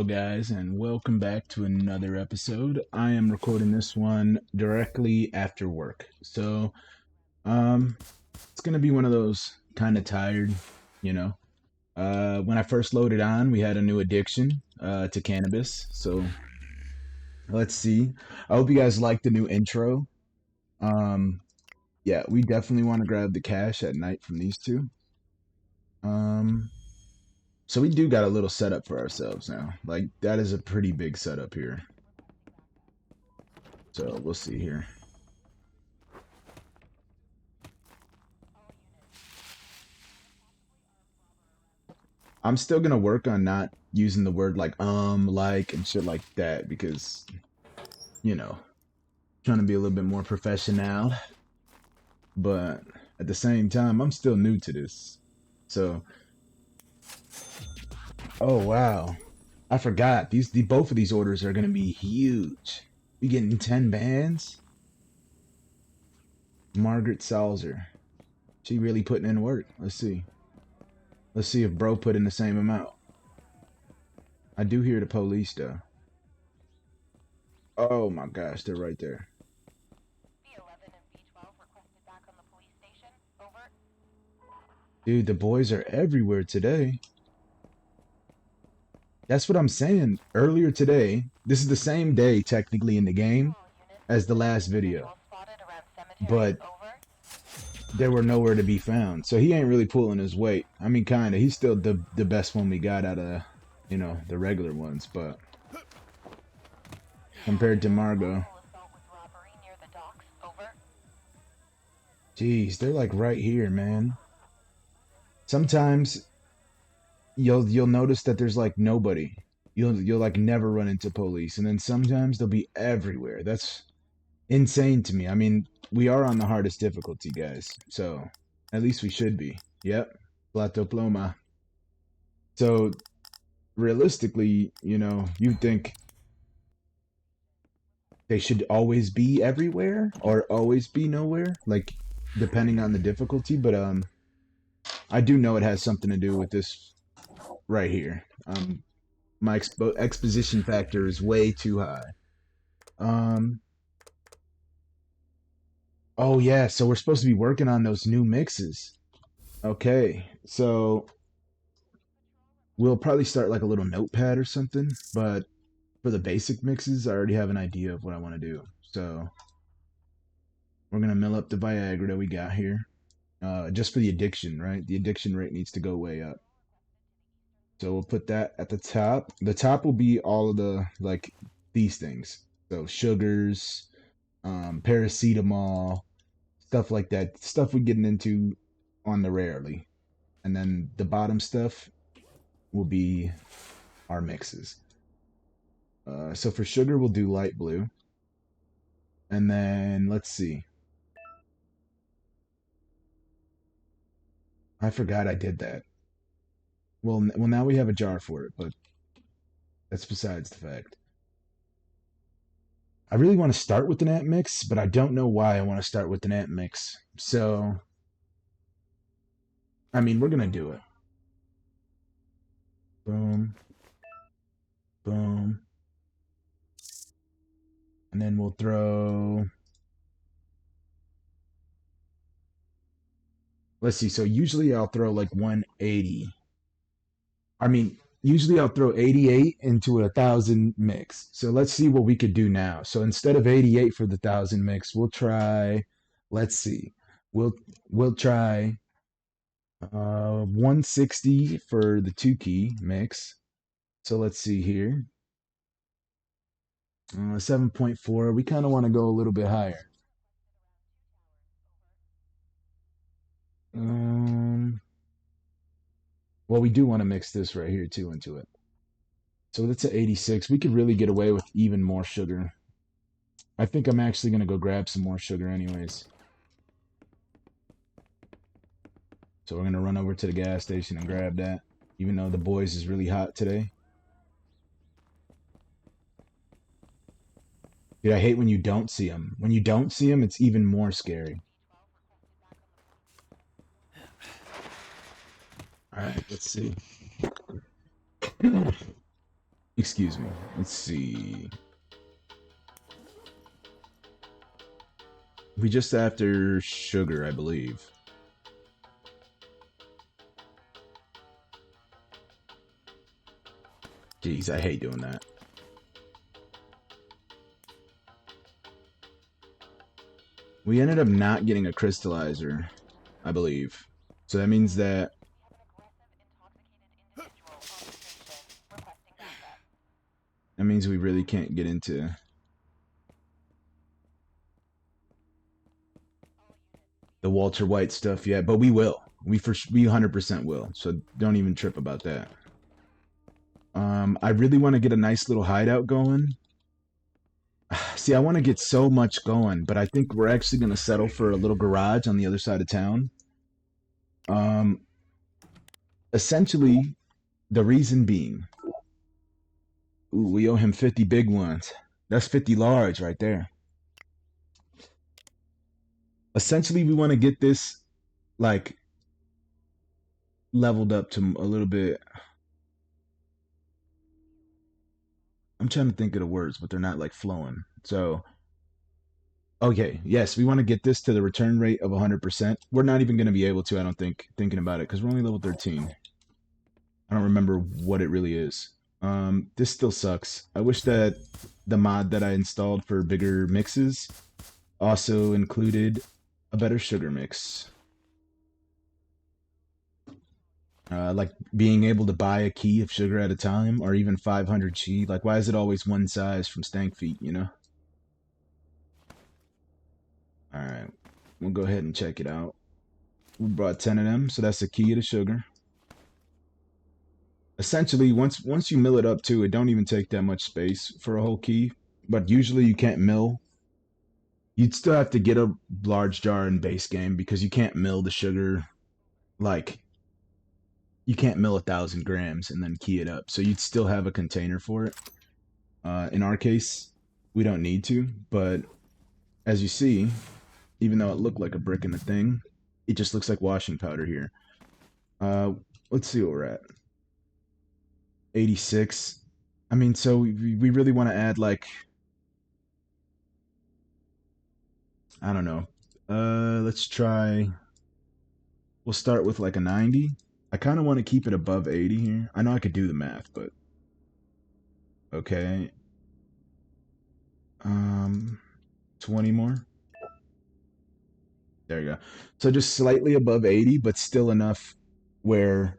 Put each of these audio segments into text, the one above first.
Hello, guys, and welcome back to another episode. I am recording this one directly after work. Um, it's gonna be one of those kind of tired, you know. When I first loaded on, we had a new addiction to cannabis. So let's see. I hope you guys like the new intro. Um, yeah, we definitely want to grab the cash at night from these two. Um, so we do got a little setup for ourselves now. Like that is a pretty big setup here. So we'll see here. I'm still gonna work on not using the word like like and shit like that because you know trying to be a little bit more professional. But at the same time, I'm still new to this. So oh wow, I forgot both of these orders are gonna be huge. We getting 10 bands. Margaret Salzer, she really putting in work. Let's see. Let's see if bro put in the same amount. I do hear the police though. Oh my gosh, they're right there. Dude, the boys are everywhere today. That's what I'm saying. Earlier today, this is the same day technically in the game as the last video, but they were nowhere to be found. So he ain't really pulling his weight. I mean, kinda. He's still the best one we got out of, the regular ones, but compared to Margot, geez, they're like right here, man. Sometimes you'll notice that there's like nobody. You'll like never run into police, and then sometimes they'll be everywhere. That's insane to me. I mean, we are on the hardest difficulty, guys. So at least we should be. Yep. Plato Ploma. So realistically, you'd think they should always be everywhere or always be nowhere, like depending on the difficulty. But I do know it has something to do with this right here. My exposition factor is way too high. Um. Oh yeah, so we're supposed to be working on those new mixes. Okay, so we'll probably start like a little notepad or something, but for the basic mixes, I already have an idea of what I want to do. So we're gonna mill up the Viagra that we got here, just for the addiction, right? The addiction rate needs to go way up. So we'll put that at the top. The top will be all of the like these things. So sugars, paracetamol, stuff like that. Stuff we're getting into on the rarely. And then the bottom stuff will be our mixes. So for sugar, we'll do light blue. And then let's see. I forgot I did that. Well, now we have a jar for it, but that's besides the fact. I really want to start with the ant mix, but I don't know why I want to start with the ant mix. So, I mean, we're gonna do it. Boom, boom, and then we'll throw. Let's see. So usually I'll throw like 180. I mean, usually I'll throw 88 into a thousand mix. So let's see what we could do now. So instead of 88 for the thousand mix, we'll try. Let's see. We'll we'll try 160 for the two key mix. So let's see here. 7.4. We kind of want to go a little bit higher. Um, well, we do want to mix this right here too into it. So that's at 86. We could really get away with even more sugar. I think I'm actually going to go grab some more sugar anyways. So we're going to run over to the gas station and grab that, even though the boys is really hot today. Dude, I hate when you don't see them. When you don't see them, it's even more scary. All right, let's see. Excuse me. Let's see. We just after sugar, I believe. Jeez, I hate doing that. We ended up not getting a crystallizer, I believe. So that means we really can't get into the Walter White stuff yet, but we will. We 100% will. So don't even trip about that. I really want to get a nice little hideout going. See, I want to get so much going, but I think we're actually going to settle for a little garage on the other side of town. Um, Essentially, the reason being, ooh, we owe him 50 big ones. That's 50 large right there. Essentially, we want to get this like leveled up to a little bit. I'm trying to think of the words, but they're not like flowing. So, okay, yes, we want to get this to the return rate of 100%. We're not even going to be able to, I don't think, thinking about it, because we're only level 13. I don't remember what it really is. This still sucks. I wish that the mod that I installed for bigger mixes also included a better sugar mix. Like being able to buy a key of sugar at a time, or even 500 chi. Like, why is it always one size from Stank Feet, you know? Alright, we'll go ahead and check it out. We brought 10 of them, so that's the key to sugar. Essentially, once you mill it up too, it don't even take that much space for a whole key. But usually you can't mill. You'd still have to get a large jar in base game because you can't mill the sugar like you can't mill 1,000 grams and then key it up. So you'd still have a container for it. In our case, we don't need to, but as you see, even though it looked like a brick in the thing, it just looks like washing powder here. Uh, let's see what we're at. 86. I mean, so we really want to add like, I don't know. Let's try. We'll start with like a 90. I kind of want to keep it above 80 here. I know I could do the math, but okay. Um, 20 more. There you go. So just slightly above 80, but still enough where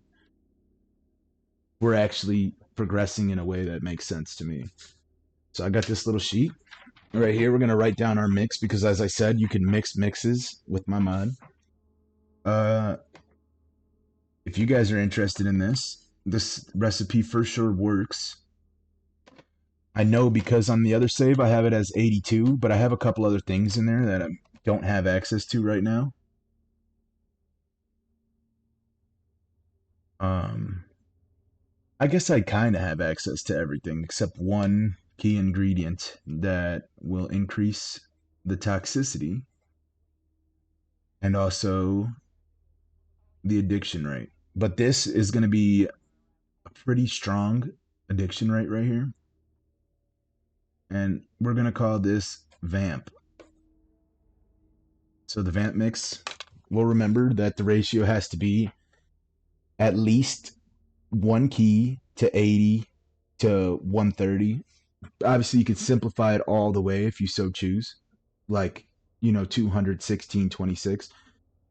we're actually progressing in a way that makes sense to me. So I got this little sheet right here. We're gonna write down our mix because, as I said, you can mix mixes with my mod. Uh, if you guys are interested in this recipe for sure works. I know because on the other save I have it as 82, but I have a couple other things in there that I don't have access to right now. Um, I guess I kind of have access to everything except one key ingredient that will increase the toxicity and also the addiction rate. But this is going to be a pretty strong addiction rate right here. And we're going to call this Vamp. So the Vamp mix, we'll remember that the ratio has to be at least one key to 80 to 130. Obviously, you could simplify it all the way if you so choose. Like, 216, 26,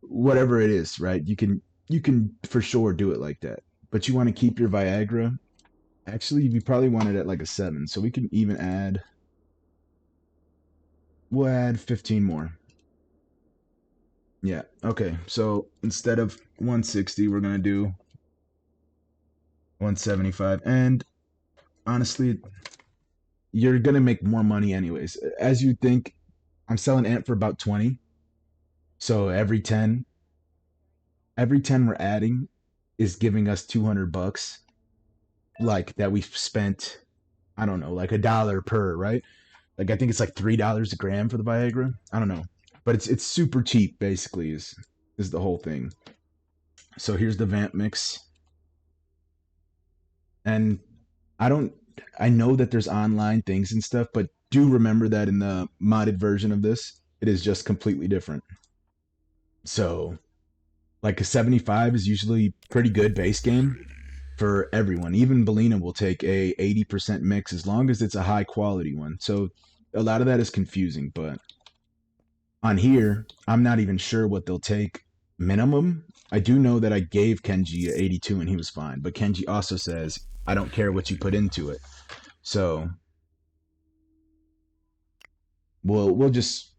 whatever it is, right? You can for sure do it like that. But you want to keep your Viagra. Actually, you probably want it at like a 7. So we can even we'll add 15 more. Yeah, okay. So instead of 160, we're going to do 175. And honestly, you're going to make more money anyways. As you think, I'm selling Ant for about 20. So every 10 we're adding is giving us 200 bucks like that we've spent, I don't know, like $1 per, right? Like I think it's like $3 a gram for the Viagra. I don't know. But it's super cheap basically is the whole thing. So here's the Vamp mix. And I don't I know that there's online things and stuff, but do remember that in the modded version of this, it is just completely different. So, like a 75 is usually pretty good base game for everyone. Even Belina will take a 80% mix as long as it's a high quality one. So, a lot of that is confusing, but on here, I'm not even sure what they'll take minimum. I do know that I gave Kenji a 82 and he was fine, but Kenji also says, I don't care what you put into it. So, we'll just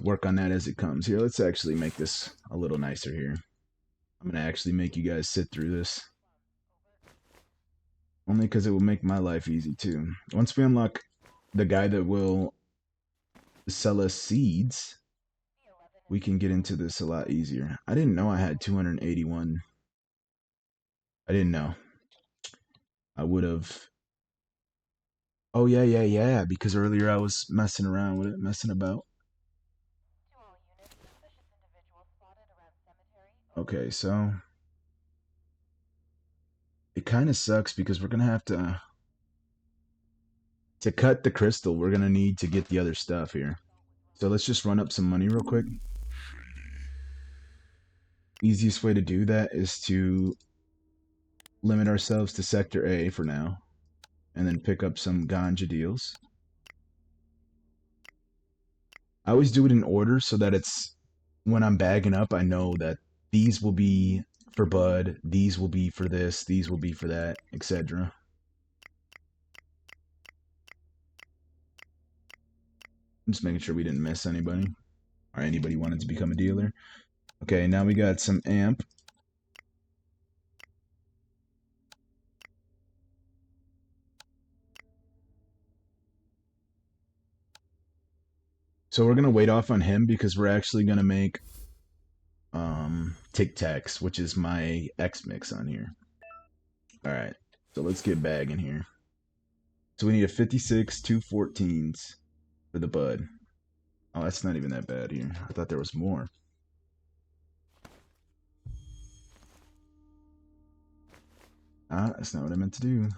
work on that as it comes. Here, let's actually make this a little nicer here. I'm gonna actually make you guys sit through this, only because it will make my life easy too. Once we unlock the guy that will sell us seeds, we can get into this a lot easier. I didn't know I had 281. I didn't know. I would have. Oh yeah, because earlier I was messing around with it, messing about. Okay, so it kind of sucks because we're gonna have to cut the crystal. We're gonna need to get the other stuff here. So let's just run up some money real quick. Easiest way to do that is to limit ourselves to Sector A for now, and then pick up some ganja deals. I always do it in order so that it's when I'm bagging up, I know that these will be for bud, these will be for this, these will be for that, etc. I'm just making sure we didn't miss anybody or anybody wanted to become a dealer. Okay, now we got some amp. So we're gonna wait off on him because we're actually gonna make Tic Tacs, which is my X mix on here. Alright, so let's get bagging here. So we need a 56, two 14s for the bud. Oh, that's not even that bad here. I thought there was more. Ah, that's not what I meant to do.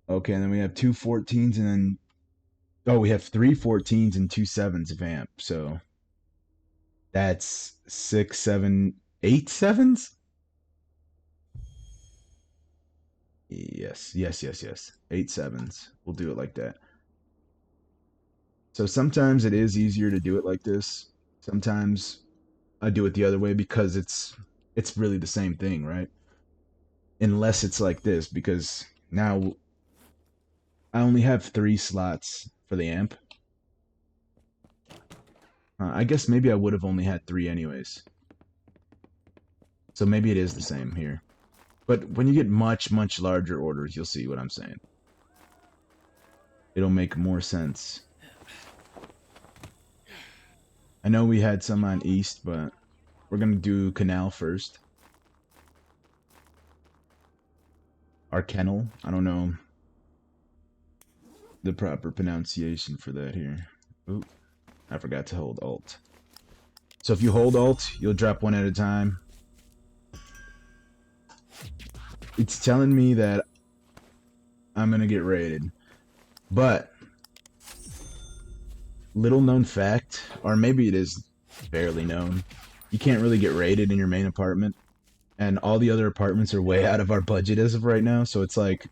Okay, and then we have two 14s and then... Oh, we have three 14s and two 7s of amp. So that's 6, 7, 8 7s? Yes. 8 7s. We'll do it like that. So sometimes it is easier to do it like this. Sometimes I do it the other way because it's really the same thing, right? Unless it's like this, because now I only have 3 slots for the amp. I guess maybe I would have only had 3 anyways. So maybe it is the same here. But when you get much larger orders, you'll see what I'm saying. It'll make more sense. I know we had some on East, but we're going to do Canal first. Our kennel. I don't know the proper pronunciation for that here. Oop, I forgot to hold Alt. So if you hold Alt, you'll drop one at a time. It's telling me that I'm going to get raided. But, little known fact, or maybe it is barely known, you can't really get raided in your main apartment. And all the other apartments are way out of our budget as of right now. So it's like,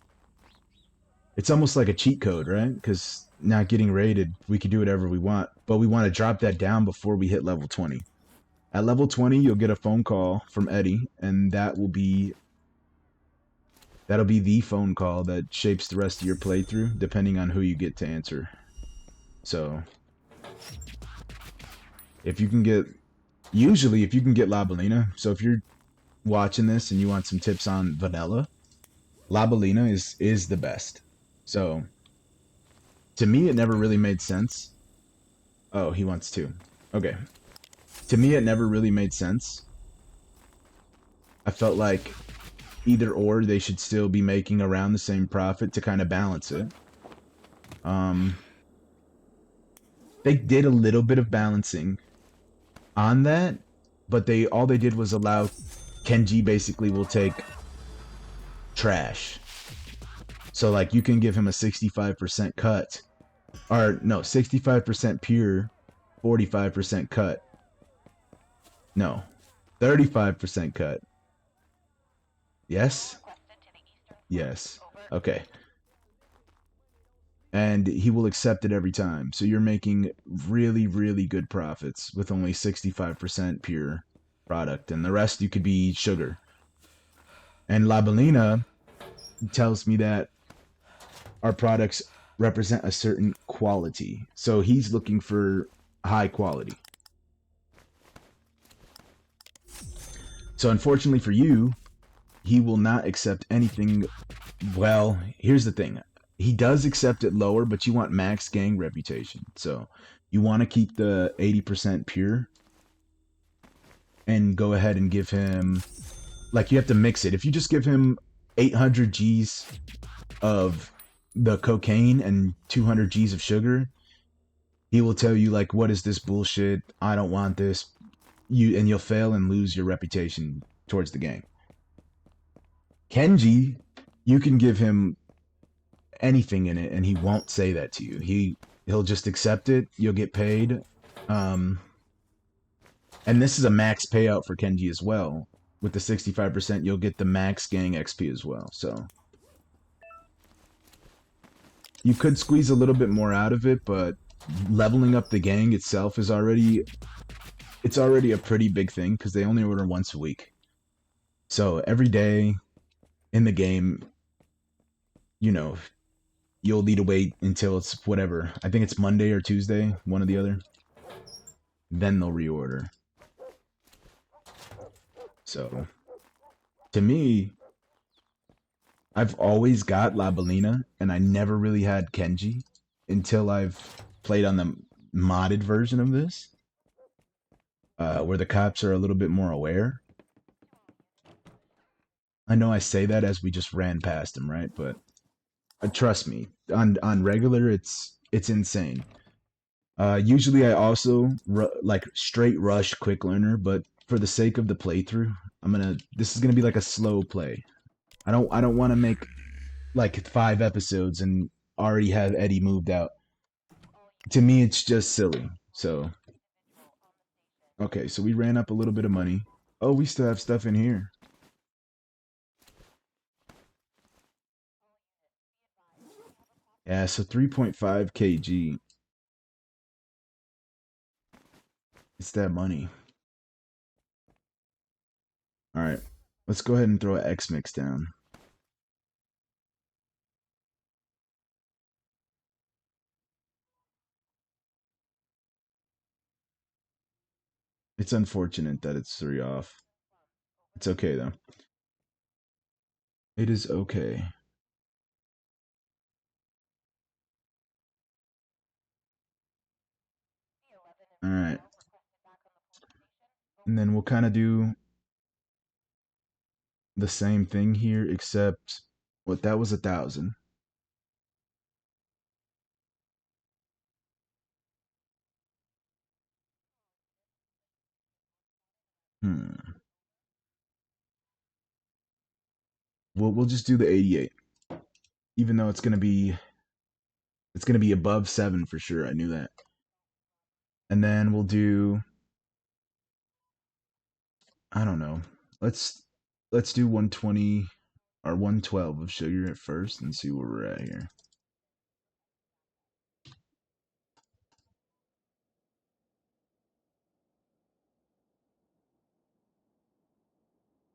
it's almost like a cheat code, right? Because not getting raided, we can do whatever we want. But we want to drop that down before we hit level 20. At level 20, you'll get a phone call from Eddie, and that'll be the phone call that shapes the rest of your playthrough, depending on who you get to answer. So, if you can get, usually if you can get La Bellina, so if you're watching this and you want some tips on vanilla, La Bellina is the best. So, to me, it never really made sense. Oh, he wants two. Okay. To me, it never really made sense. I felt like either or they should still be making around the same profit to kind of balance it. They did a little bit of balancing on that, but they all they did was allow Kenji basically will take trash. So like you can give him a 65% cut, or no, 65% pure, 45% cut. No, 35% cut. Yes? Yes. Okay. And he will accept it every time. So you're making really, really good profits with only 65% pure product, and the rest you could be sugar. And La Belina tells me that our products represent a certain quality. So he's looking for high quality. So unfortunately for you, he will not accept anything. Well, here's the thing. He does accept it lower, but you want max gang reputation. So you want to keep the 80% pure and go ahead and give him, like, you have to mix it. If you just give him 800 G's of the cocaine and 200 G's of sugar, he will tell you, like, what is this bullshit? I don't want this. You'll fail and lose your reputation towards the gang. Kenji, you can give him anything in it and he won't say that to you. He'll just accept it. You'll get paid. Um, and this is a max payout for Kenji as well. With the 65%, you'll get the max gang XP as well. So you could squeeze a little bit more out of it, but leveling up the gang itself is already a pretty big thing because they only order once a week. So every day in the game, you know, you'll need to wait until it's whatever. I think it's Monday or Tuesday, one or the other. Then they'll reorder. So to me, I've always got La Belina, and I never really had Kenji until I've played on the modded version of this, where the cops are a little bit more aware. I know I say that as we just ran past him, right? But trust me, on regular, it's insane. Usually, I also like straight rush quick learner, but for the sake of the playthrough, this is gonna be like a slow play. I don't want to make like 5 episodes and already have Eddie moved out. To me, it's just silly. So okay, so we ran up a little bit of money. Oh, we still have stuff in here. Yeah, so 3.5 kg. It's that money. All right, let's go ahead and throw an X mix down. It's unfortunate that it's 3 off. It's okay though. It is okay. All right, and then we'll kind of do the same thing here, except what that was 1,000. Hmm. We'll just do the 88, even though it's gonna be above 7 for sure. I knew that. And then we'll do, I don't know. Let's let's do 120 or 112 of sugar at first and see where we're at here.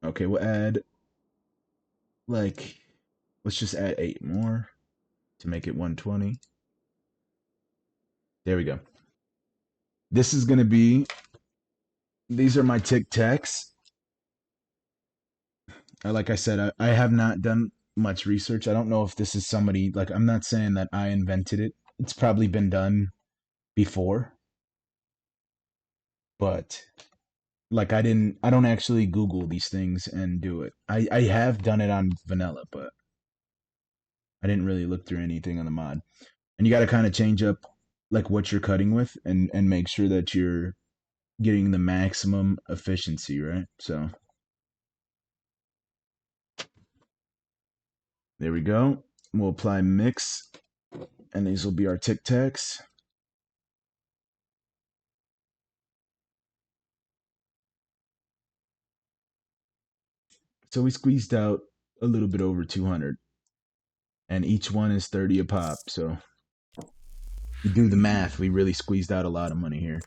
Okay, we'll add like let's just add 8 more to make it 120. There we go. This is gonna be these are my Tic Tacs. Like I said, I have not done much research. I don't know if this is somebody, like, I'm not saying that I invented it. It's probably been done before, but like I don't actually Google these things and do it. I have done it on vanilla, but I didn't really look through anything on the mod. And you got to kind of change up like what you're cutting with and make sure that getting the maximum efficiency, right? So there we go. We'll apply mix, and these will be our Tic Tacs. So we squeezed out a little bit over 200, and each one is 30 a pop. So you do the math, we really squeezed out a lot of money here.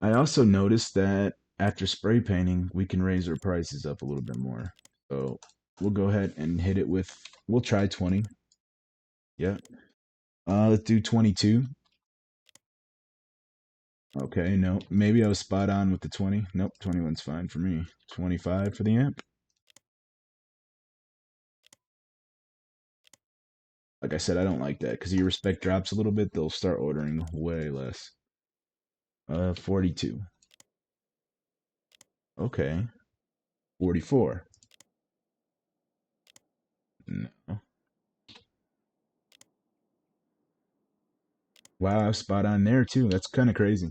I also noticed that after spray painting, we can raise our prices up a little bit more. So we'll go ahead and hit it with, we'll try 20. Yeah. Let's do 22. Okay, no, maybe I was spot on with the 20. Nope, 21's fine for me. 25 for the amp. Like I said, I don't like that because your respect drops a little bit, they'll start ordering way less. 42. Okay. 44. No. Wow, I was spot on there too. That's kind of crazy.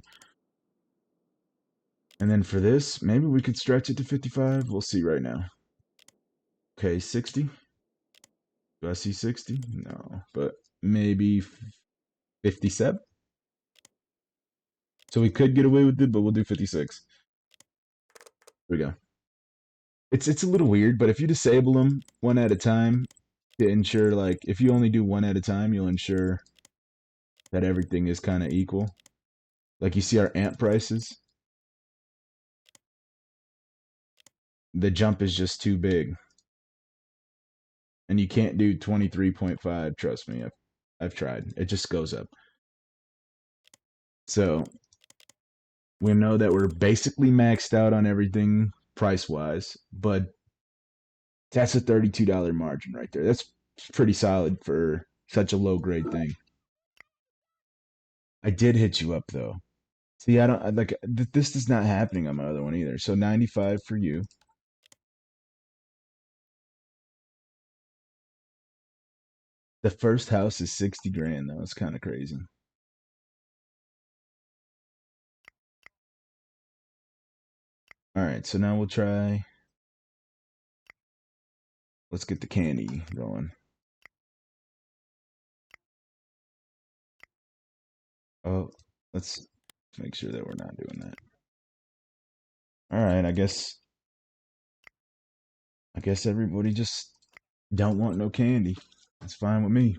And then for this, maybe we could stretch it to 55. We'll see right now. Okay, 60. Do I see 60? No, but maybe 57. So we could get away with it, but we'll do 56. Here we go. It's a little weird, but if you disable them one at a time to ensure, like, if you only do one at a time, you'll ensure that everything is kind of equal. Like you see our amp prices, the jump is just too big. And you can't do 23.5, trust me. I've tried. It just goes up. So we know that we're basically maxed out on everything price wise, but that's a $32 margin right there. That's pretty solid for such a low grade thing. I did hit you up though. See, I don't like this is not happening on my other one either. So 95 for you. The first house is 60 grand though. It's kind of crazy. All right, so now we'll try. Let's get the candy going. Oh, let's make sure that we're not doing that. All right, I guess everybody just don't want no candy. That's fine with me.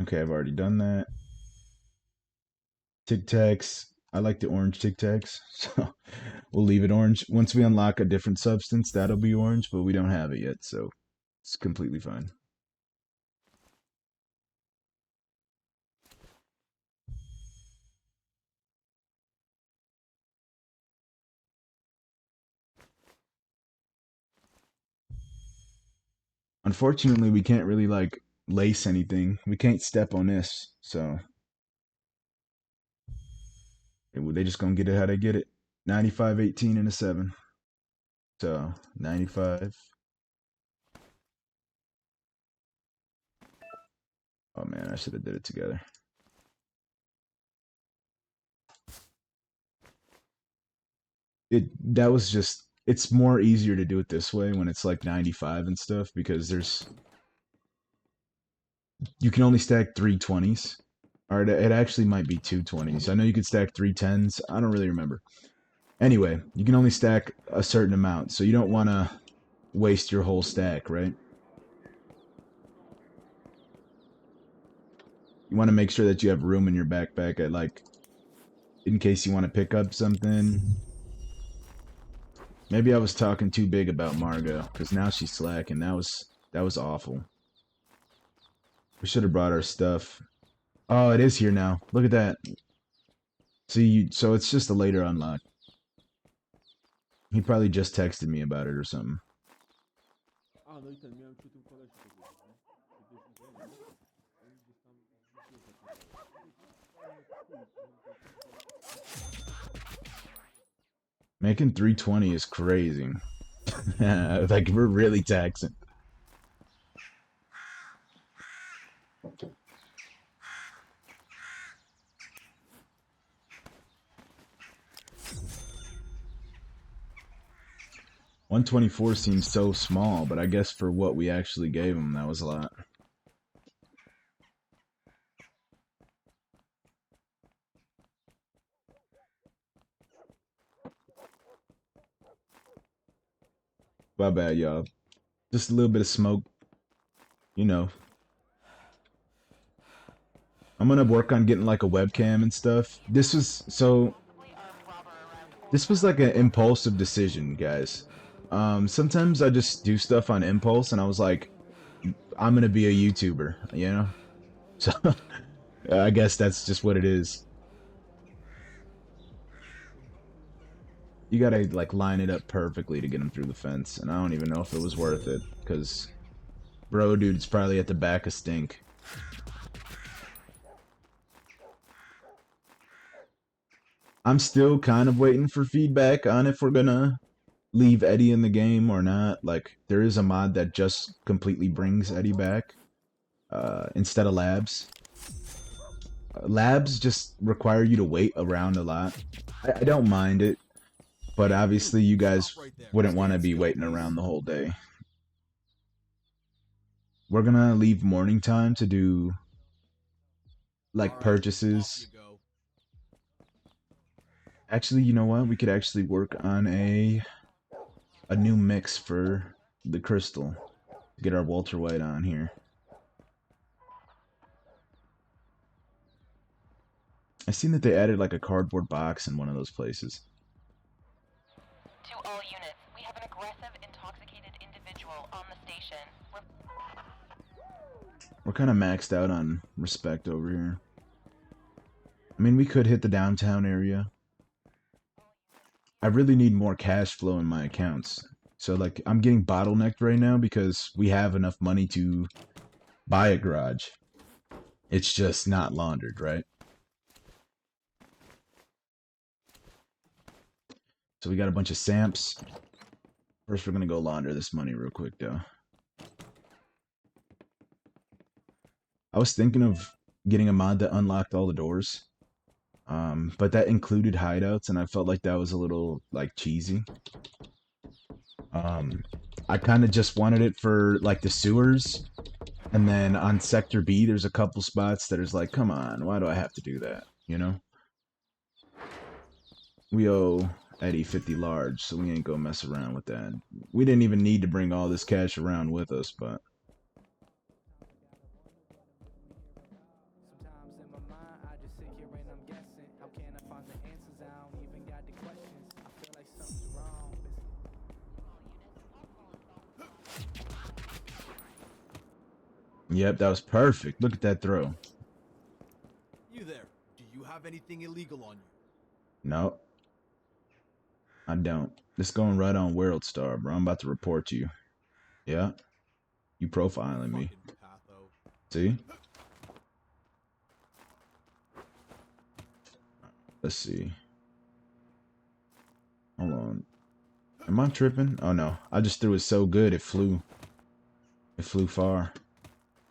Okay, I've already done that. Tic Tacs. I like the orange Tic Tacs, so we'll leave it orange. Once we unlock a different substance, that'll be orange, but we don't have it yet, so it's completely fine. Unfortunately, we can't really like lace anything. We can't step on this, so they just gonna get it how they get it. 95, 18, and a 7. So 95. Oh man, I should have did it together. That was just it's more easier to do it this way when it's like 95 and stuff because there's you can only stack 3 20s. Or it actually might be 2 20s. I know you could stack 3 10s. I don't really remember. Anyway, you can only stack a certain amount, so you don't want to waste your whole stack, right? You want to make sure that you have room in your backpack at like in case you want to pick up something. Maybe I was talking too big about Margot because now she's slacking. That was awful. We should have brought our stuff. Oh, it is here now. Look at that. See, so it's just a later unlock. He probably just texted me about it or something. Making 320 is crazy. Like we're really taxing. 124 seems so small, but I guess for what we actually gave him, that was a lot. My bad, y'all. Just a little bit of smoke, you know. I'm gonna work on getting like a webcam and stuff. This was like an impulsive decision, guys. Sometimes I just do stuff on impulse, and I was like, I'm gonna be a YouTuber, you know. So I guess that's just what it is. You gotta like line it up perfectly to get him through the fence, and I don't even know if it was worth it, cause bro, dude's probably at the back of stink. I'm still kind of waiting for feedback on if we're gonna leave Eddie in the game or not. Like, there is a mod that just completely brings Eddie back instead of labs. Labs just require you to wait around a lot. I don't mind it, but obviously you guys wouldn't want to be waiting around the whole day. We're gonna leave morning time to do like purchases. Actually, you know what? We could actually work on a new mix for the crystal. Get our Walter White on here. I seen that they added like a cardboard box in one of those places. To all units, we have an aggressive, intoxicated individual on the station. We're kind of maxed out on respect over here. I mean, we could hit the downtown area. I really need more cash flow in my accounts. So, like, I'm getting bottlenecked right now because we have enough money to buy a garage. It's just not laundered, right? So we got a bunch of Samps. First, we're gonna go launder this money real quick, though. I was thinking of getting a mod that unlocked all the doors. But that included hideouts, and I felt like that was a little, like, cheesy. Um, I kind of just wanted it for, like, the sewers. And then on Sector B, there's a couple spots that is like, come on, why do I have to do that? You know? We owe Eddie 50 large, so we ain't gonna mess around with that. We didn't even need to bring all this cash around with us, but... Yep, that was perfect. Look at that throw. You there. Do you have anything illegal on you? No, I don't. This going right on World Star, bro. I'm about to report you. Yeah? You profiling me. See? Let's see. Hold on. Am I tripping? Oh no. I just threw it so good it flew. It flew far.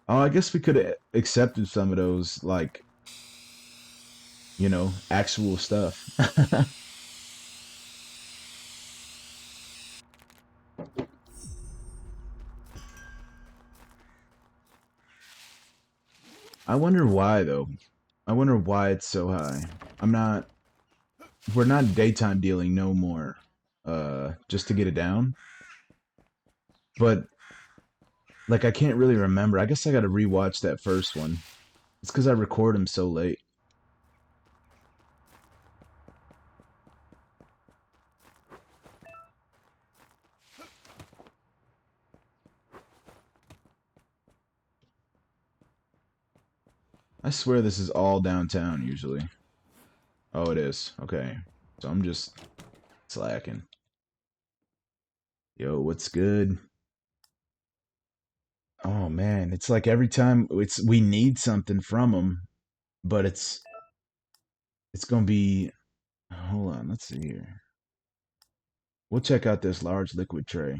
Oh, I guess we could have accepted some of those, like, you know, actual stuff. I wonder why, though. I wonder why it's so high. We're not daytime dealing no more, just to get it down. But, like, I can't really remember. I guess I gotta rewatch that first one. It's because I record them so late. I swear this is all downtown, usually. Oh, it is. Okay. So I'm just slacking. Yo, what's good? Oh man, it's like every time we need something from them, but it's gonna be. Hold on, let's see here. We'll check out this large liquid tray.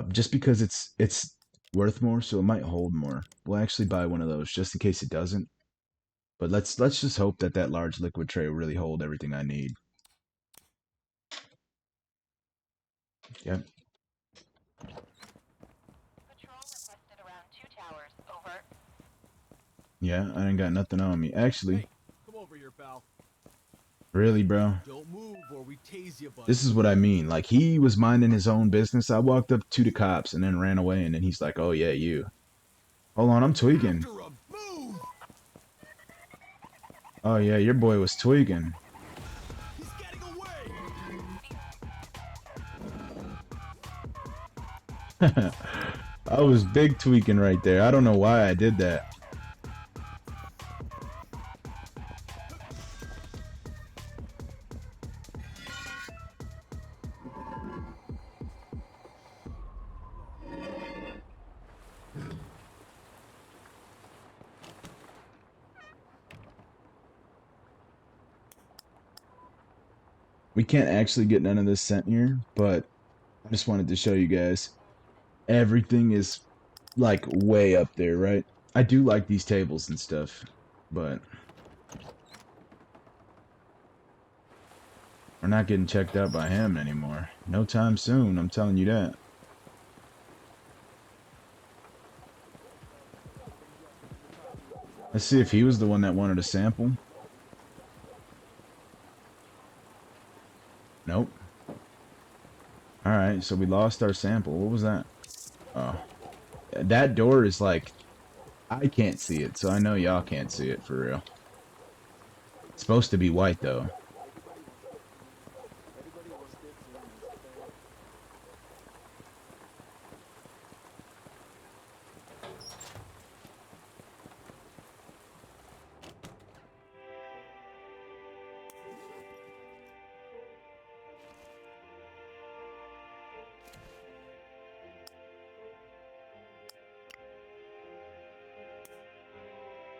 Just because it's worth more, so it might hold more. We'll actually buy one of those just in case it doesn't. But let's just hope that that large liquid tray will really hold everything I need. Yep. Patrol requested around 2 towers. Over. Yeah, I ain't got nothing on me. Actually, Hey, come over here, pal. really, bro. Don't move or we tase you, buddy. This is what I mean. Like, he was minding his own business. I walked up to the cops and then ran away, and then he's like, oh, yeah, you. Hold on, I'm tweaking. After him. Move! Oh, yeah, your boy was tweaking. He's getting away! I was big tweaking right there. I don't know why I did that. We can't actually get none of this sent here, but I just wanted to show you guys. Everything is like way up there, right? I do like these tables and stuff, but we're not getting checked out by him anymore. No time soon, I'm telling you that. Let's see if he was the one that wanted a sample. Nope. Alright, so we lost our sample. What was that? Oh. That door is like, I can't see it, so I know y'all can't see it for real. It's supposed to be white though.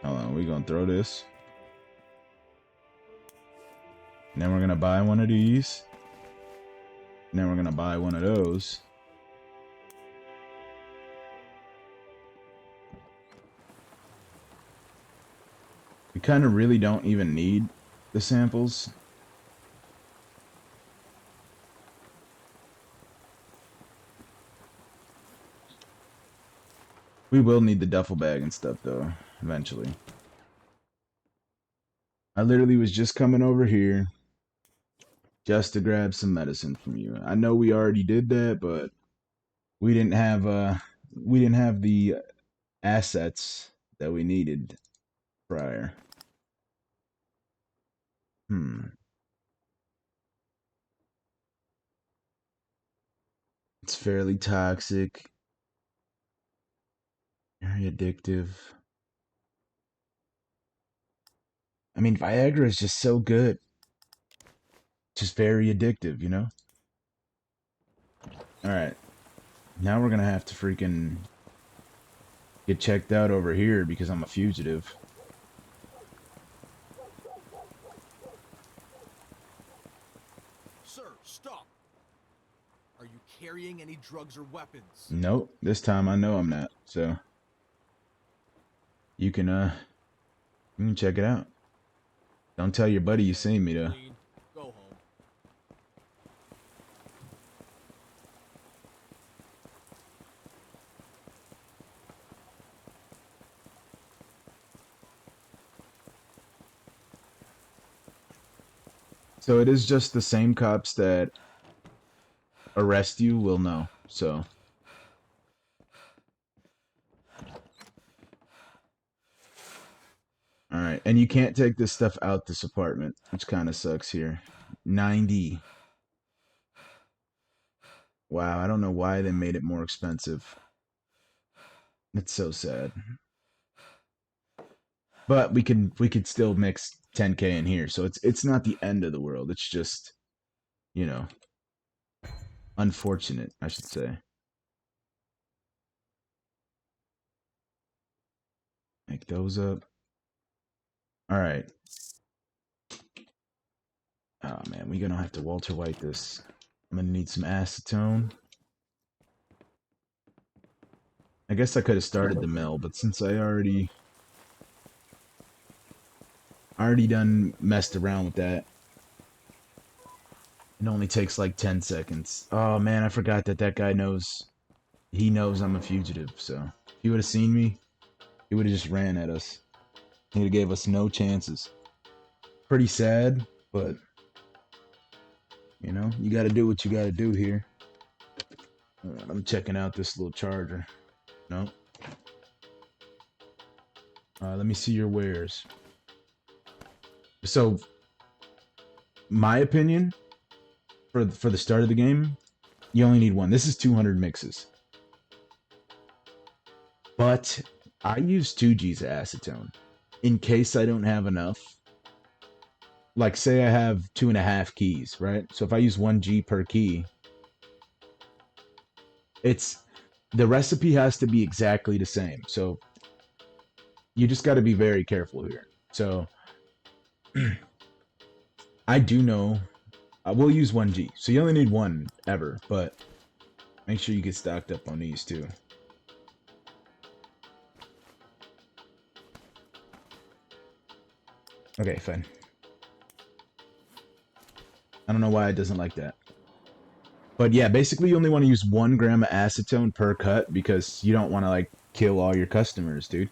Hold on, we gonna throw this. And then we're gonna buy one of these. And then we're gonna buy one of those. We kind of really don't even need the samples. We will need the duffel bag and stuff though, eventually. I literally was just coming over here just to grab some medicine from you. I know we already did that, but we didn't have the assets that we needed prior. It's fairly toxic, very addictive. I mean, Viagra is just so good. Just very addictive, you know? Alright. Now we're gonna have to freaking get checked out over here because I'm a fugitive. Sir, stop! Are you carrying any drugs or weapons? Nope. This time I know I'm not, so you can check it out. Don't tell your buddy you seen me though. Clean. Go home. So it is just the same cops that arrest you will know. So alright. And you can't take this stuff out this apartment, which kinda sucks here. 90. Wow, I don't know why they made it more expensive. It's so sad. But we could still mix 10K in here, so it's not the end of the world. It's just, you know, unfortunate, I should say. Make those up. All right. Oh man, we're gonna have to Walter White this. I'm gonna need some acetone. I guess I could have started the mill, but since I already done messed around with that. It only takes like 10 seconds. Oh man, I forgot that that guy knows. He knows I'm a fugitive, so if he would have seen me, he would have just ran at us. He'd have gave us no chances. Pretty sad, but you know, you gotta do what you gotta do here. I'm checking out this little charger. No. Let me see your wares. So, my opinion for the start of the game, you only need one. This is 200 mixes, but I use 2G's acetone in case I don't have enough. Like, say I have 2.5 keys, right? So if I use 1G per key, it's the recipe has to be exactly the same. So you just got to be very careful here. So I do know we'll use 1G. So you only need one ever, but make sure you get stocked up on these too. Okay, fine. I don't know why it doesn't like that. But yeah, basically you only want to use 1 gram of acetone per cut because you don't want to like kill all your customers, dude.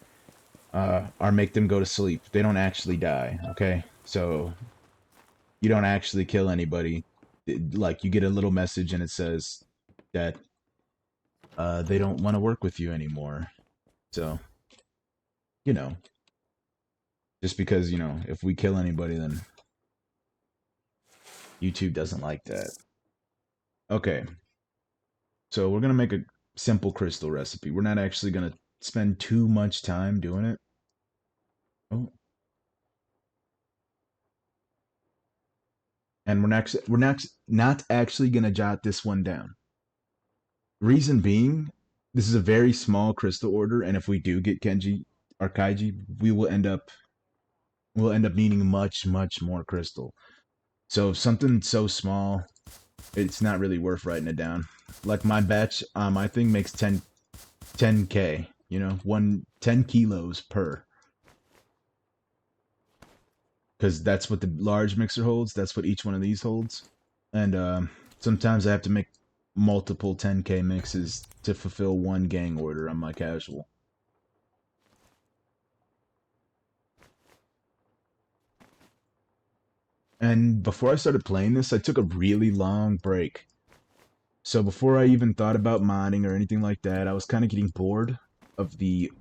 Or make them go to sleep. They don't actually die, okay? So you don't actually kill anybody. Like you get a little message and it says that they don't want to work with you anymore. So, you know, just because, you know, if we kill anybody, then YouTube doesn't like that. Okay, so we're going to make a simple crystal recipe. We're not actually going to spend too much time doing it. Oh, and we're not actually going to jot this one down. Reason being, this is a very small crystal order, and if we do get Kenji or Kaiji, we'll end up needing much, much more crystal. So something so small, it's not really worth writing it down. Like my batch, my thing makes 10K, you know, 10 kilos per. Because that's what the large mixer holds. That's what each one of these holds. And sometimes I have to make multiple 10K mixes to fulfill one gang order on my casual. And before I started playing this, I took a really long break. So before I even thought about modding or anything like that, I was kind of getting bored of the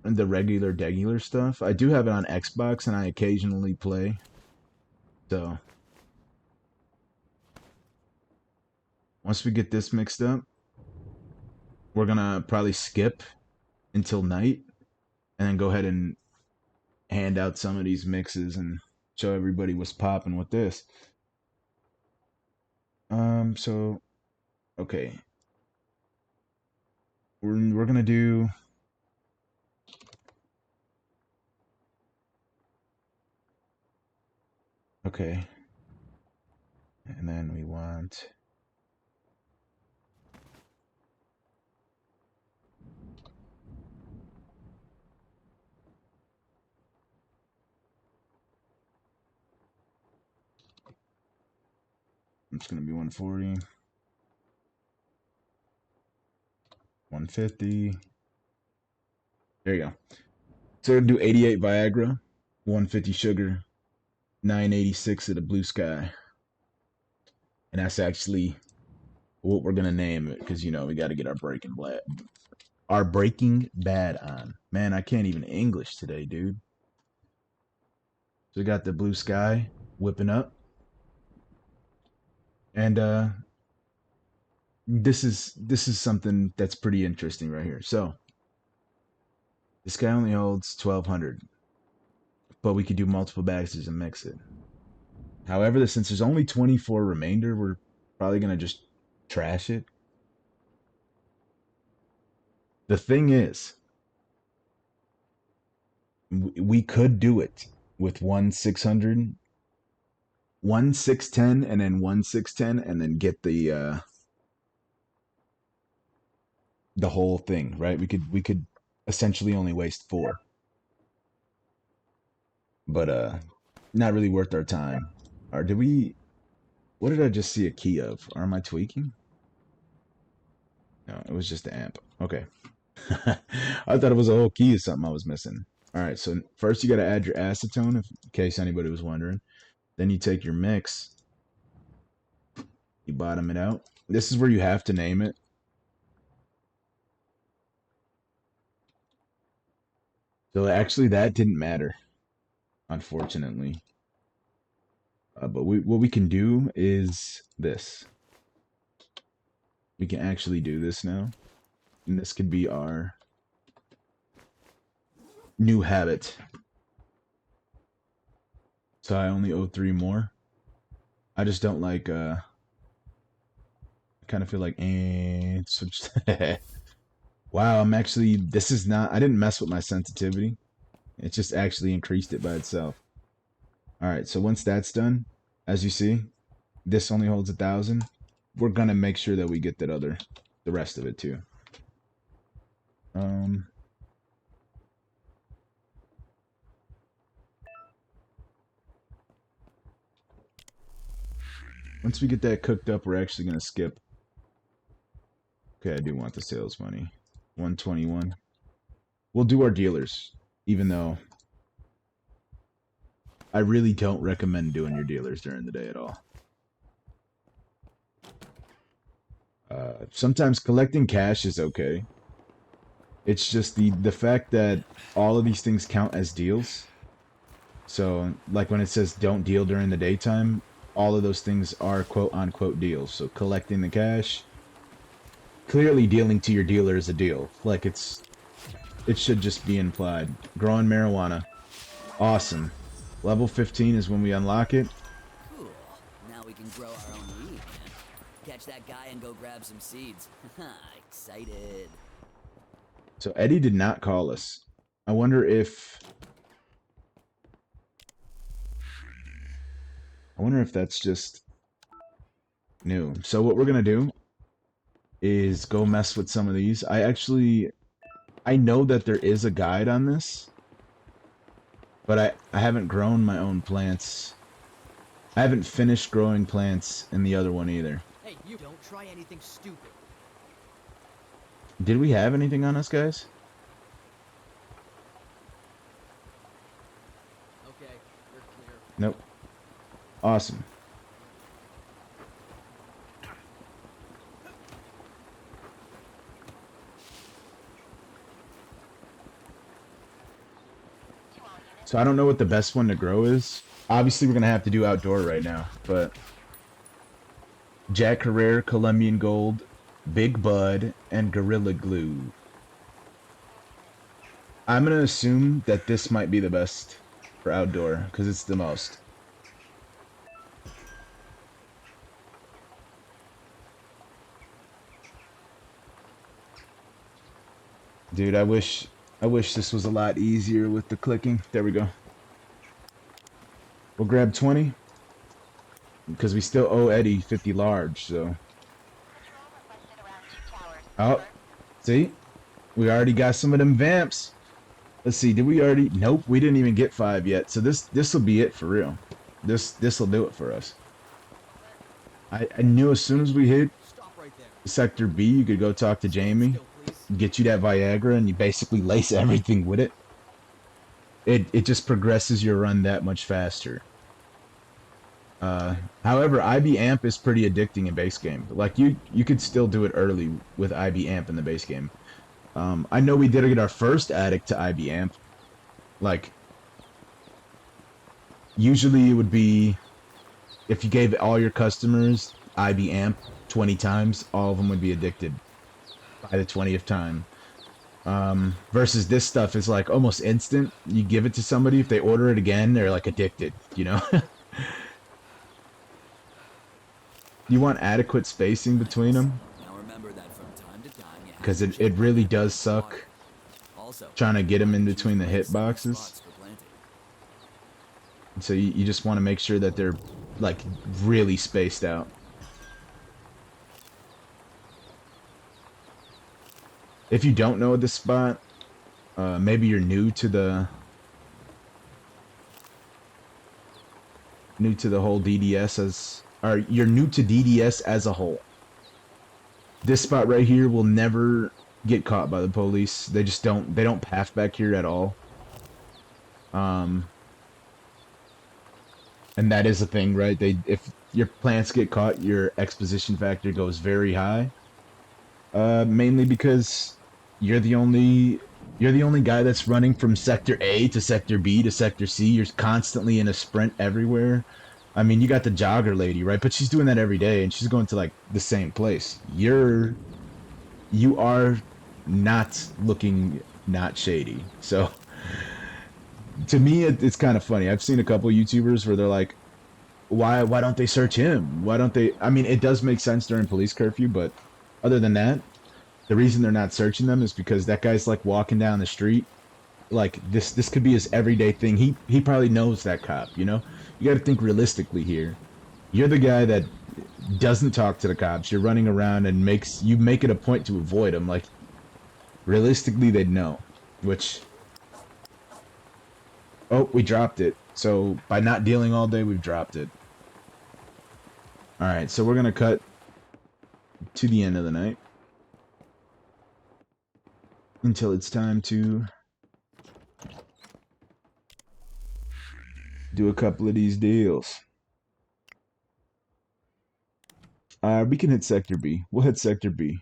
regular stuff. I do have it on Xbox and I occasionally play. So once we get this mixed up, we're gonna probably skip until night and then go ahead and hand out some of these mixes and show everybody what's popping with this. So okay. We're gonna do okay. And then we want it's gonna be 140, 150. There you go. So we're gonna do 88 Viagra, 150 sugar, 986 of the blue sky. And that's actually what we're gonna name it, because you know we gotta get our Breaking Bad on. Man, I can't even English today, dude. So we got the blue sky whipping up. And this is something that's pretty interesting right here. So this guy only holds 1200, but we could do multiple batches and mix it. However, since there's only 24 remainder, we're probably gonna just trash it. The thing is, we could do it with 1 600, 1 610, and then 1 610, and then get the whole thing, right? We could essentially only waste 4, but not really worth our time. Or did we? What did I just see a key of? Or am I tweaking? No, it was just the amp. Okay. I thought it was a whole key or something I was missing. All right, so first you got to add your acetone, in case anybody was wondering. Then you take your mix, you bottom it out. This is where you have to name it. So actually, that didn't matter, unfortunately. But what we can do is this. We can actually do this now. And this could be our new habit. So I only owe 3 more. I just don't like, I kind of feel like, switch. Wow, I'm actually, this is not, I didn't mess with my sensitivity. It just actually increased it by itself. All right, so once that's done, as you see, this only holds 1,000. We're gonna make sure that we get the rest of it too. Once we get that cooked up, we're actually gonna skip. Okay, I do want the sales money. 121. We'll do our dealers, even though I really don't recommend doing your dealers during the day at all. Sometimes collecting cash is okay. It's just the fact that all of these things count as deals. So, like when it says don't deal during the daytime, all of those things are quote-unquote deals. So collecting the cash, clearly dealing to your dealer is a deal. Like it should just be implied. Growing marijuana. Awesome. Level 15 is when we unlock it. Cool. Now we can grow our own weed, man. Catch that guy and go grab some seeds. Excited. So Eddie did not call us. I wonder if that's just new. So what we're gonna do is go mess with some of these. I know that there is a guide on this, but I haven't grown my own plants. I haven't finished growing plants in the other one either. Hey, you don't try anything stupid. Did we have anything on us, guys? Okay, we're clear. Nope. Awesome. So I don't know what the best one to grow is. Obviously, we're going to have to do outdoor right now, but Jack Herrera, Colombian Gold, Big Bud, and Gorilla Glue. I'm going to assume that this might be the best for outdoor, because it's the most. Dude, I wish this was a lot easier with the clicking. There we go. We'll grab 20, because we still owe Eddie 50 large, so. Oh, see? We already got some of them vamps. Let's see, did we already? Nope, we didn't even get 5 yet. So this will be it for real. This will do it for us. I knew as soon as we hit Stop right there. Sector B, you could go talk to Jamie, Still, please. get you that Viagra, and you basically lace everything with it. It just progresses your run that much faster. However, IB Amp is pretty addicting in base game. Like you could still do it early with IB Amp in the base game. I know we did get our first addict to IB Amp. Like, usually it would be if you gave all your customers IB Amp 20 times, all of them would be addicted by the 20th time. Versus this stuff is like almost instant. You give it to somebody, if they order it again, they're like addicted, you know? You want adequate spacing between them, Now remember that from time to time you have because to it check really the does water. suck Also, trying to get them in choose between the the right hit safe boxes. spots for planting. So you just want to make sure that they're like really spaced out. If you don't know the spot, maybe you're new to the whole DDS or you're new to DDS as a whole. This spot right here will never get caught by the police. They just don't. They don't path back here at all. And that is a thing, right? If your plants get caught, your exposition factor goes very high. Mainly because you're the only you're the only guy that's running from sector A to sector B to sector C. You're constantly in a sprint everywhere. I mean, you got the jogger lady, right? But she's doing that every day, and she's going to like the same place. You are not looking not shady. So to me, it's kind of funny. I've seen a couple YouTubers where they're like, why don't they search him? Why don't they? I mean, it does make sense during police curfew, but other than that, the reason they're not searching them is because that guy's like walking down the street. Like this could be his everyday thing. He probably knows that cop, you know? You got to think realistically here. You're the guy that doesn't talk to the cops. You're running around and you make it a point to avoid them. Like realistically they'd know, which oh, we dropped it. So by not dealing all day, we've dropped it. All right, so we're going to cut to the end of the night until it's time to do a couple of these deals. We can hit Sector B. We'll hit Sector B.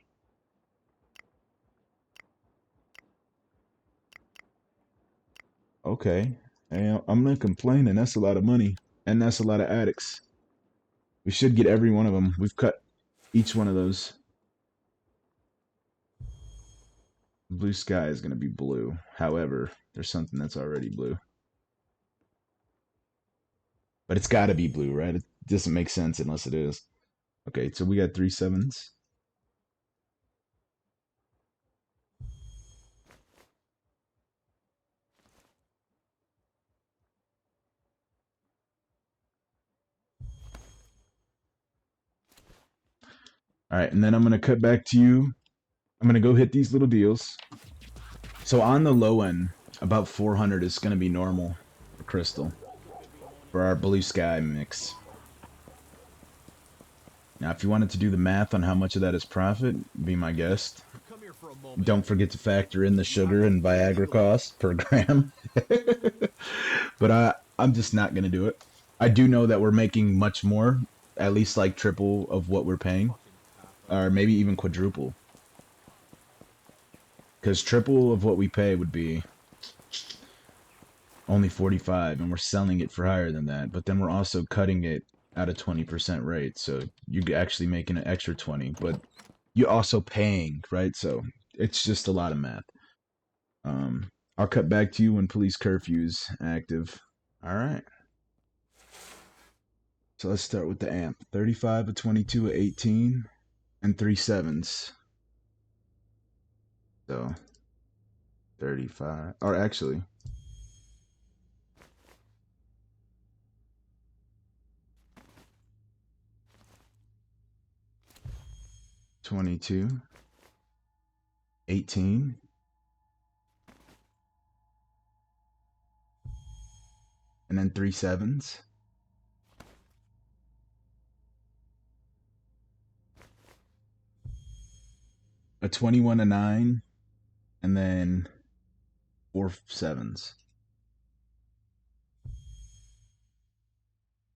Okay. And I'm not complaining. That's a lot of money. And that's a lot of addicts. We should get every one of them. We've cut each one of those. Blue sky is going to be blue. However, there's something that's already blue. But it's got to be blue, right? It doesn't make sense unless it is. Okay, so we got 3 7s. All right, and then I'm going to cut back to you. I'm going to go hit these little deals. So on the low end, about 400 is going to be normal for crystal for our blue sky mix. Now, if you wanted to do the math on how much of that is profit, be my guest. Don't forget to factor in the sugar and Viagra cost per gram. But I'm just not going to do it. I do know that we're making much more, at least like triple of what we're paying, or maybe even quadruple. Because triple of what we pay would be only 45, and we're selling it for higher than that. But then we're also cutting it at a 20% rate, so you're actually making an extra 20. But you're also paying, right? So it's just a lot of math. I'll cut back to you when police curfew's active. All right. So let's start with the amp. 35, a 22, a 18, and 3 7s. So 35, or actually 22, 18, and then 3 7s. A 21, a 9, and then 4 7s.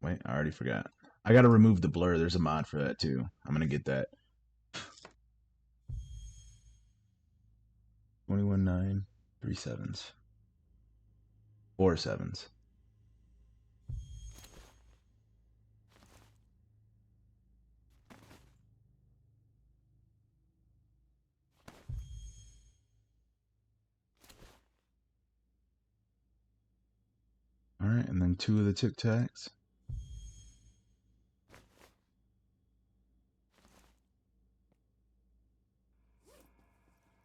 Wait, I already forgot. I gotta remove the blur. There's a mod for that too. I'm gonna get that. 21, 9, 3 7s. 4 7s. All right, and then 2 of the Tic Tacs.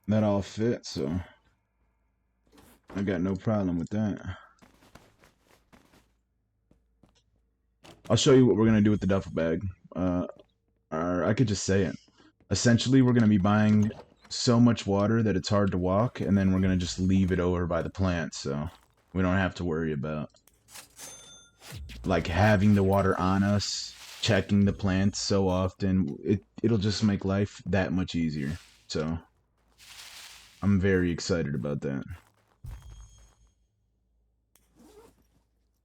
That all fits, so I got no problem with that. I'll show you what we're gonna do with the duffel bag. Or I could just say it. Essentially, we're gonna be buying so much water that it's hard to walk, and then we're gonna just leave it over by the plant, so we don't have to worry about like having the water on us, checking the plants so often, it'll just make life that much easier. So I'm very excited about that.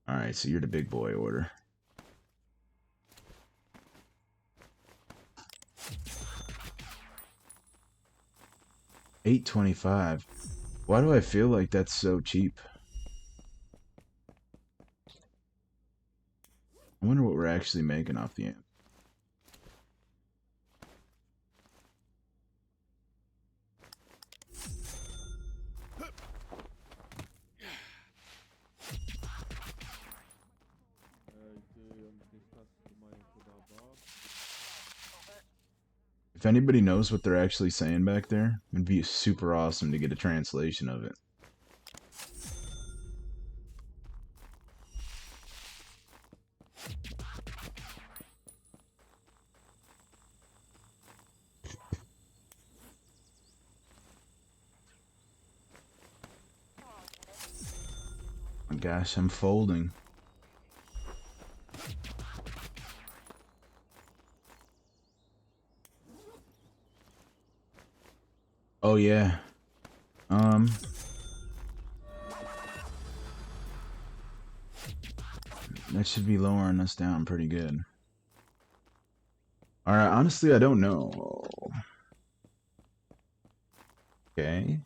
All right, so you're the big boy order. $8.25. Why do I feel like that's so cheap? I wonder what we're actually making off the amp. If anybody knows what they're actually saying back there, it'd be super awesome to get a translation of it. Oh gosh, I'm folding. Oh yeah. That should be lowering us down pretty good. Alright, honestly, I don't know. Okay.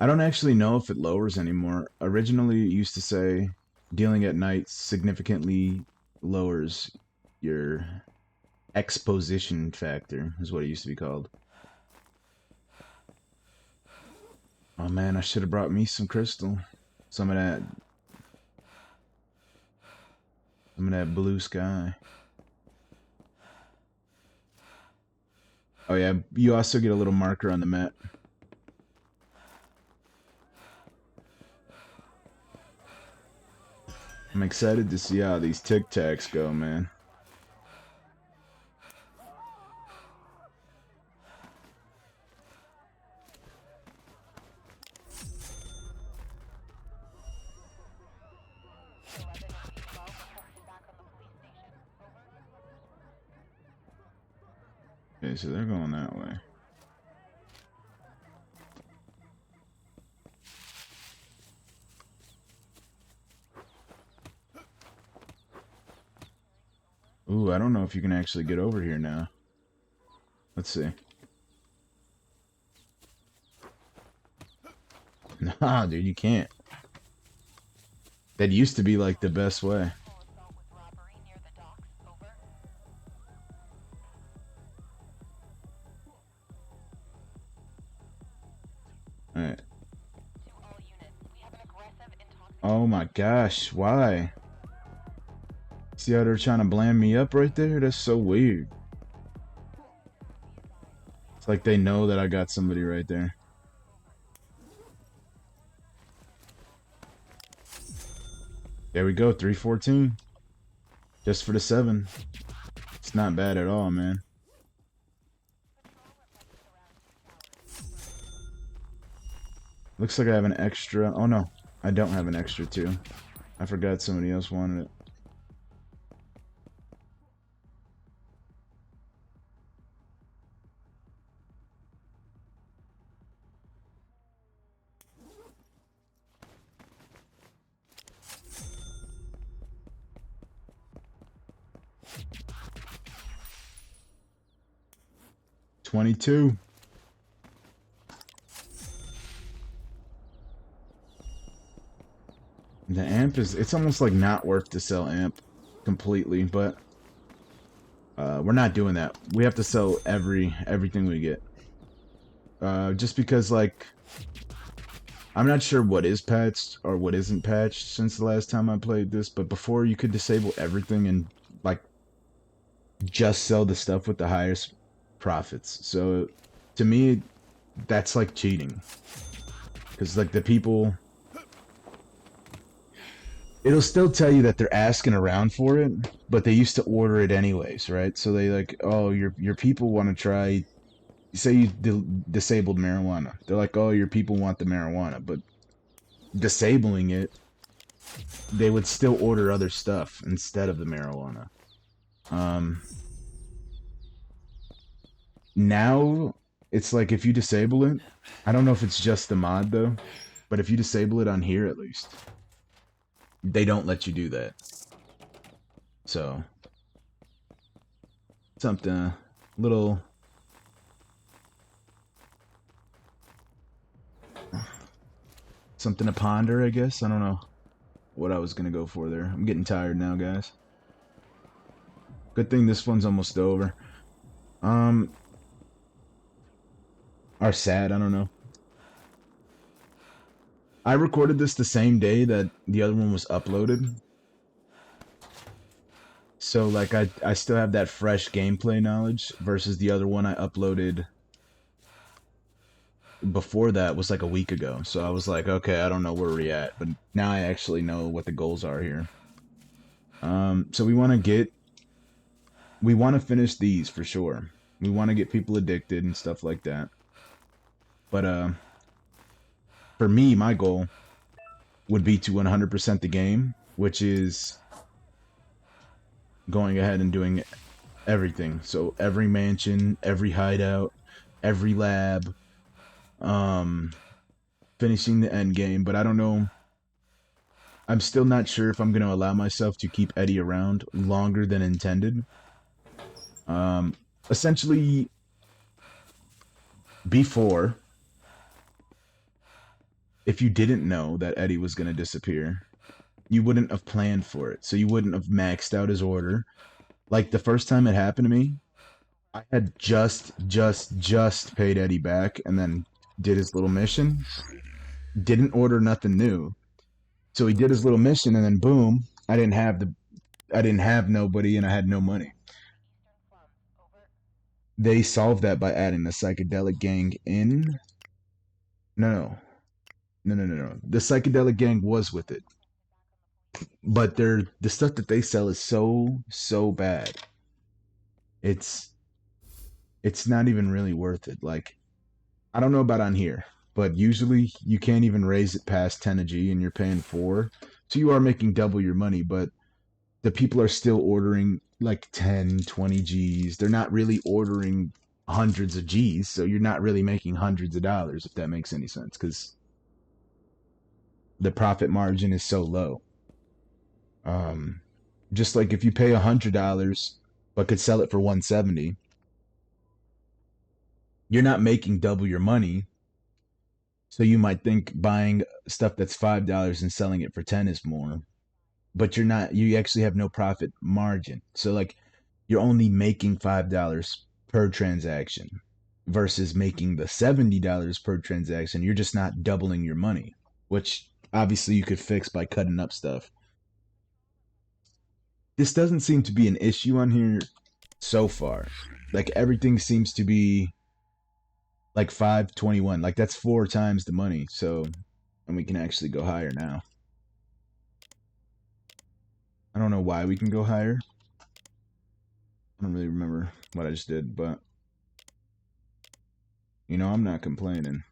I don't actually know if it lowers anymore. Originally, it used to say dealing at night significantly lowers your exposition factor, is what it used to be called. Oh man, I should have brought me some crystal. Some of that blue sky. Oh yeah, you also get a little marker on the map. I'm excited to see how these Tic Tacs go, man. Okay, so they're going that way. Ooh, I don't know if you can actually get over here now. Let's see. Nah, dude, you can't. That used to be like the best way. Alright. Oh my gosh, why? See how they're trying to bland me up right there? That's so weird. It's like they know that I got somebody right there. There we go, 314. Just for the 7. It's not bad at all, man. Looks like I have an extra. Oh no, I don't have an extra 2. I forgot somebody else wanted it. $22. The amp it's almost like not worth to sell amp completely, but we're not doing that. We have to sell everything we get. Just because, like, I'm not sure what is patched or what isn't patched since the last time I played this, but before you could disable everything and, like, just sell the stuff with the highest profits. So, to me, that's like cheating. Because, like, the people... It'll still tell you that they're asking around for it, but they used to order it anyways, right? So they like, oh, your people want to try. Say you disabled marijuana. They're like, oh, your people want the marijuana, but disabling it, they would still order other stuff instead of the marijuana. Um, now it's like if you disable it, I don't know if it's just the mod though, but if you disable it on here at least, they don't let you do that. So something a little something to ponder, I guess. I don't know what I was gonna go for there. I'm getting tired now, guys. Good thing this one's almost over. Um, or sad, I don't know. I recorded this the same day that the other one was uploaded. So like I still have that fresh gameplay knowledge versus the other one I uploaded before that was like a week ago. So I was like, okay, I don't know where we're at, but now I actually know what the goals are here. So we want to finish these for sure. We want to get people addicted and stuff like that. But for me, my goal would be to 100% the game, which is going ahead and doing everything. So every mansion, every hideout, every lab, um, finishing the end game. But I don't know. I'm still not sure if I'm going to allow myself to keep Eddie around longer than intended. Um, Essentially, before, if you didn't know that Eddie was going to disappear, you wouldn't have planned for it. So you wouldn't have maxed out his order. Like the first time it happened to me, I had just paid Eddie back and then did his little mission. Didn't order nothing new. So he did his little mission and then boom, I didn't have nobody and I had no money. They solved that by adding the psychedelic gang in. No, no. The psychedelic gang was with it, but the stuff that they sell is so bad. It's it's not even really worth it. Like I don't know about on here, but usually you can't even raise it past 10 a G and you're paying 4. So you are making double your money, but the people are still ordering like 10, 20 Gs. They're not really ordering hundreds of Gs, so you're not really making hundreds of dollars, if that makes any sense, because the profit margin is so low. Um, just like if you pay $100 but could sell it for 170, you're not making double your money. So you might think buying stuff that's $5 and selling it for 10 is more, but you're not. You actually have no profit margin. So like you're only making $5 per transaction versus making the $70 per transaction. You're just not doubling your money, which obviously you could fix by cutting up stuff. This doesn't seem to be an issue on here so far. Like everything seems to be like 521. Like that's 4 times the money. So, and we can actually go higher now. I don't know why we can go higher. I don't really remember what I just did, but I'm not complaining.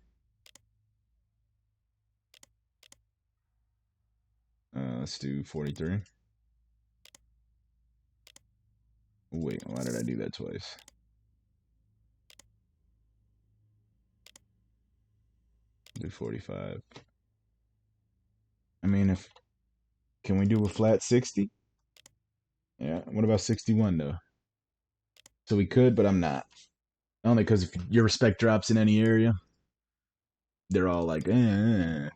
Let's do 43. Wait, why did I do that twice? Do 45. I mean, if can we do a flat 60? Yeah. What about 61 though? So we could, but I'm not. Only because if your respect drops in any area, they're all like, eh.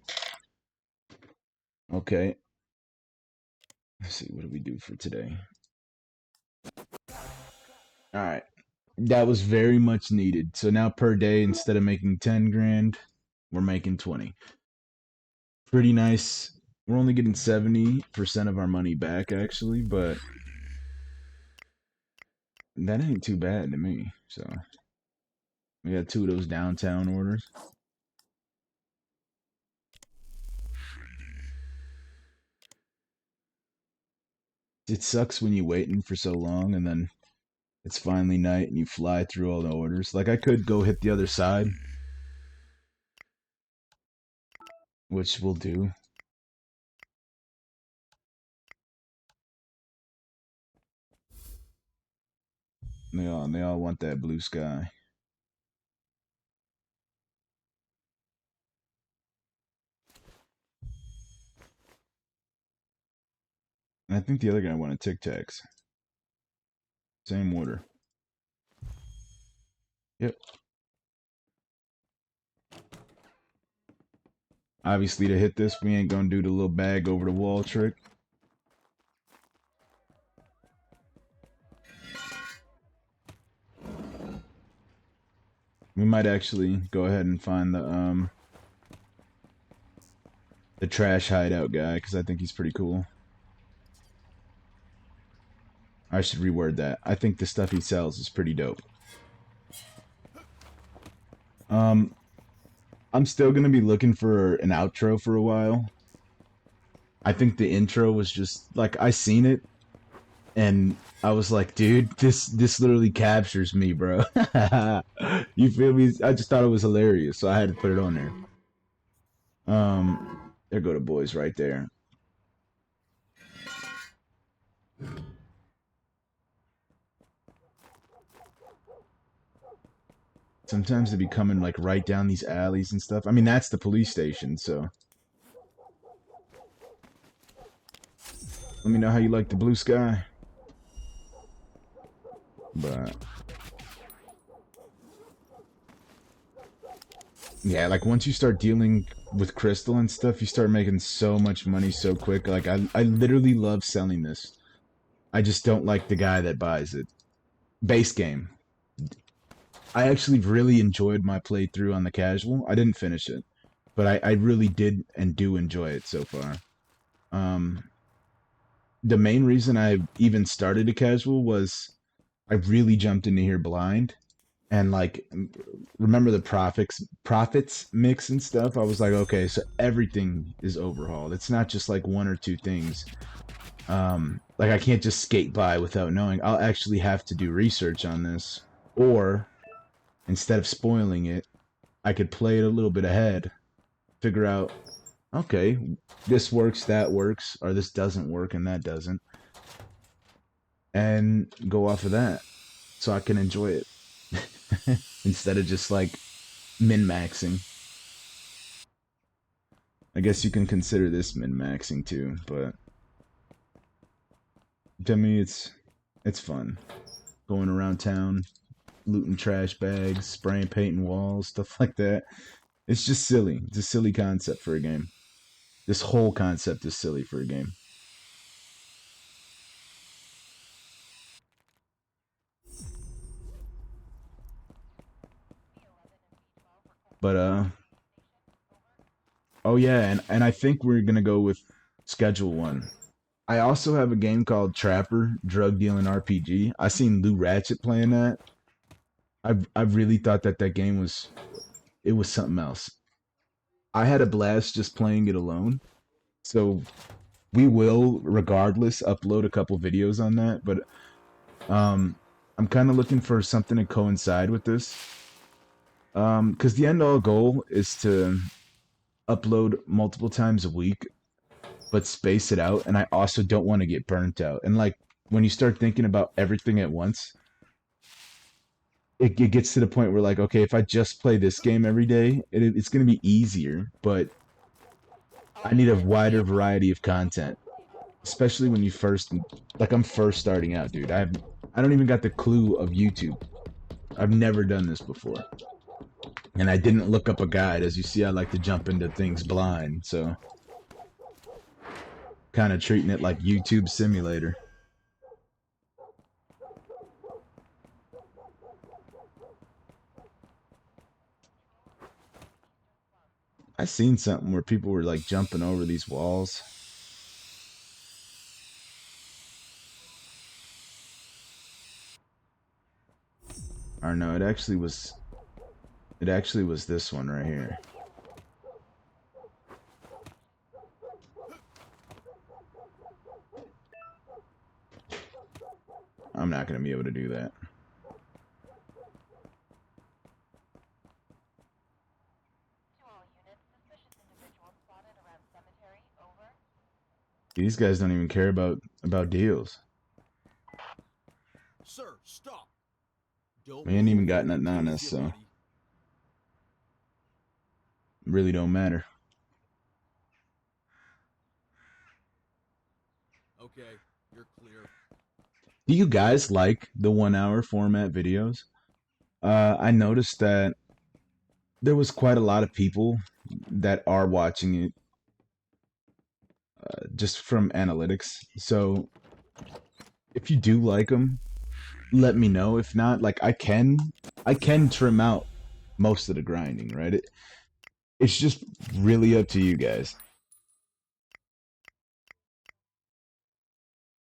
Okay. Let's see. What do we do for today? All right. That was very much needed. So now per day, instead of making 10 grand, we're making 20. Pretty nice. We're only getting 70% of our money back, actually, but that ain't too bad to me. So we got 2 of those downtown orders. It sucks when you're waiting for so long and then it's finally night and you fly through all the orders. Like I could go hit the other side, which we'll do. They all want that blue sky. And I think the other guy wanted Tic Tacs. Same order. Yep. Obviously, to hit this, we ain't gonna do the little bag over the wall trick. We might actually go ahead and find the trash hideout guy, because I think he's pretty cool. I should reword that. I think the stuff he sells is pretty dope. I'm still gonna be looking for an outro for a while. I think the intro was just like I seen it and I was like, dude, this literally captures me, bro. You feel me? I just thought it was hilarious, so I had to put it on there. There go the boys right there. Sometimes they be coming like right down these alleys and stuff. I mean, that's the police station, so let me know how you like the blue sky. But yeah, like once you start dealing with crystal and stuff, you start making so much money so quick. Like I literally love selling this. I just don't like the guy that buys it. Base game. I actually really enjoyed my playthrough on the casual. I didn't finish it, but I really did and do enjoy it so far. Um, the main reason I even started a casual was I really jumped into here blind and like remember the profits mix and stuff. I was like, okay, so everything is overhauled. It's not just like one or two things. Like I can't just skate by without knowing. I'll actually have to do research on this, or instead of spoiling it, I could play it a little bit ahead, figure out, okay, this works, that works, or this doesn't work and that doesn't, and go off of that so I can enjoy it instead of just like min-maxing. I guess you can consider this min-maxing too, but to me it's fun. Going around town, looting trash bags, spraying painting walls, stuff like that. It's just silly. It's a silly concept for a game. This whole concept is silly for a game. But oh yeah, and I think we're gonna go with schedule one. I also have a game called Trapper Drug Dealing RPG. I seen Lou Ratchet playing that. I really thought that that game was it was something else. I had a blast just playing it alone. So we will, regardless, upload a couple videos on that. But I'm kind of looking for something to coincide with this. Because the end all goal is to upload multiple times a week, but space it out. And I also don't want to get burnt out. And like when you start thinking about everything at once, it gets to the point where like, okay, if I just play this game every day, it's going to be easier, but I need a wider variety of content, especially when you first, like I'm first starting out, dude. I don't even got the clue of YouTube. I've never done this before. And I didn't look up a guide. As you see, I like to jump into things blind, so kind of treating it like YouTube Simulator. I seen something where people were like jumping over these walls. Or no, it actually was this one right here. I'm not going to be able to do that. These guys don't even care about deals. Sir, stop. Don't We ain't move even or got I'll nothing on us, tase you, so buddy. really don't matter. Okay, you're clear. Do you guys like the 1 hour format videos? I noticed that there was quite a lot of people that are watching it just from analytics. So if you do like them, let me know. If not, like I can trim out most of the grinding, right? It's just really up to you guys.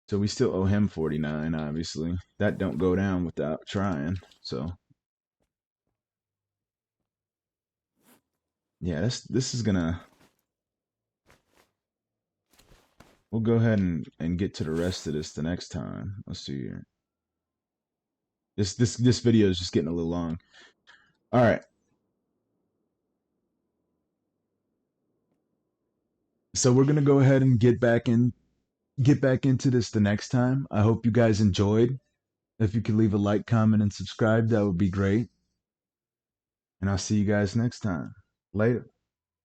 So we still owe him 49, obviously. That don't go down without trying. So yeah, this is gonna we'll go ahead and get to the rest of this the next time. Let's see here. This video is just getting a little long. All right. So we're gonna go ahead and get back into this the next time. I hope you guys enjoyed. If you could leave a like, comment, and subscribe, that would be great. And I'll see you guys next time. Later.